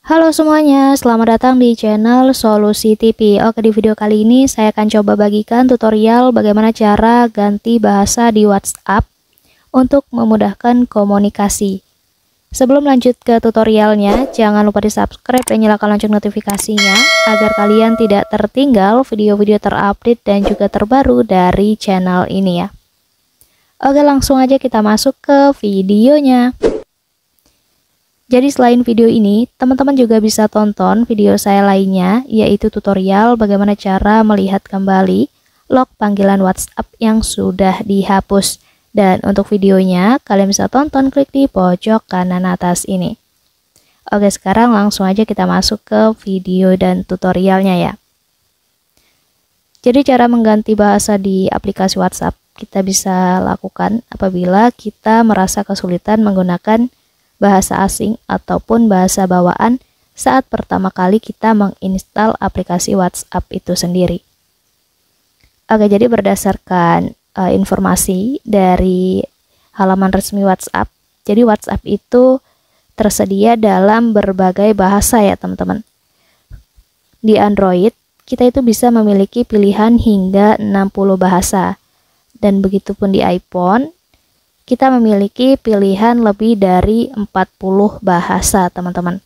Halo semuanya, selamat datang di channel Solusi TV. Oke, di video kali ini saya akan coba bagikan tutorial bagaimana cara ganti bahasa di WhatsApp untuk memudahkan komunikasi. Sebelum lanjut ke tutorialnya, jangan lupa di subscribe dan nyalakan lonceng notifikasinya agar kalian tidak tertinggal video-video terupdate dan juga terbaru dari channel ini ya. Oke, langsung aja kita masuk ke videonya. Jadi selain video ini, teman-teman juga bisa tonton video saya lainnya, yaitu tutorial bagaimana cara melihat kembali log panggilan WhatsApp yang sudah dihapus. Dan untuk videonya, kalian bisa tonton klik di pojok kanan atas ini. Oke, sekarang langsung aja kita masuk ke video dan tutorialnya ya. Jadi cara mengganti bahasa di aplikasi WhatsApp kita bisa lakukan apabila kita merasa kesulitan menggunakan bahasa asing ataupun bahasa bawaan saat pertama kali kita menginstal aplikasi WhatsApp itu sendiri. Oke, jadi berdasarkan informasi dari halaman resmi WhatsApp, jadi WhatsApp itu tersedia dalam berbagai bahasa ya teman-teman. Di Android, kita itu bisa memiliki pilihan hingga 60 bahasa. Dan begitupun di iPhone, kita memiliki pilihan lebih dari 40 bahasa teman-teman.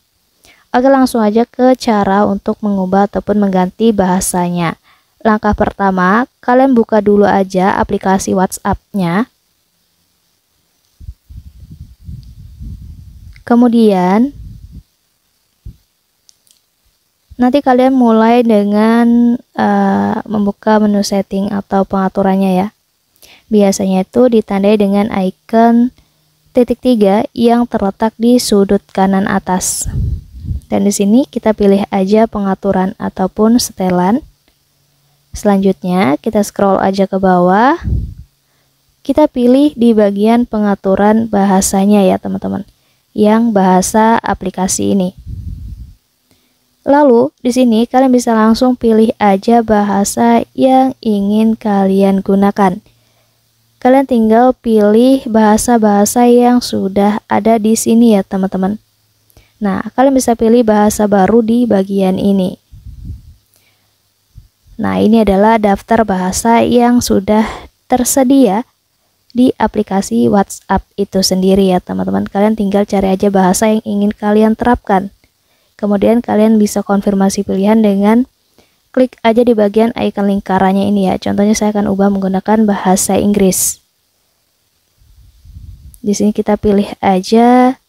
Oke, langsung aja ke cara untuk mengubah ataupun mengganti bahasanya. Langkah pertama, kalian buka dulu aja aplikasi WhatsApp-nya. Kemudian nanti kalian mulai dengan membuka menu setting atau pengaturannya ya. Biasanya itu ditandai dengan icon titik 3 yang terletak di sudut kanan atas. Dan di sini kita pilih aja pengaturan ataupun setelan. Selanjutnya kita scroll aja ke bawah. Kita pilih di bagian pengaturan bahasanya ya teman-teman, yang bahasa aplikasi ini. Lalu di sini kalian bisa langsung pilih aja bahasa yang ingin kalian gunakan. Kalian tinggal pilih bahasa-bahasa yang sudah ada di sini ya teman-teman. Nah, kalian bisa pilih bahasa baru di bagian ini. Nah, ini adalah daftar bahasa yang sudah tersedia di aplikasi WhatsApp itu sendiri ya teman-teman. Kalian tinggal cari aja bahasa yang ingin kalian terapkan. Kemudian kalian bisa konfirmasi pilihan dengan klik aja di bagian icon lingkarannya ini ya. Contohnya saya akan ubah menggunakan bahasa Inggris. Di sini kita pilih aja,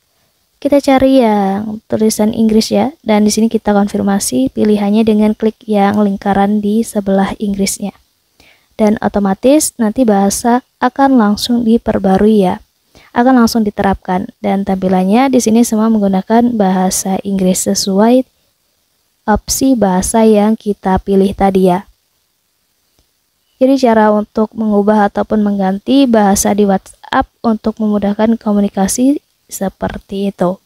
kita cari yang tulisan Inggris ya. Dan di sini kita konfirmasi pilihannya dengan klik yang lingkaran di sebelah Inggrisnya. Dan otomatis nanti bahasa akan langsung diperbarui ya. Akan langsung diterapkan dan tampilannya di sini semua menggunakan bahasa Inggris sesuai opsi bahasa yang kita pilih tadi ya. Jadi cara untuk mengubah ataupun mengganti bahasa di WhatsApp untuk memudahkan komunikasi seperti itu.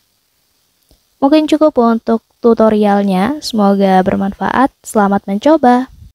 Mungkin cukup untuk tutorialnya, semoga bermanfaat. Selamat mencoba.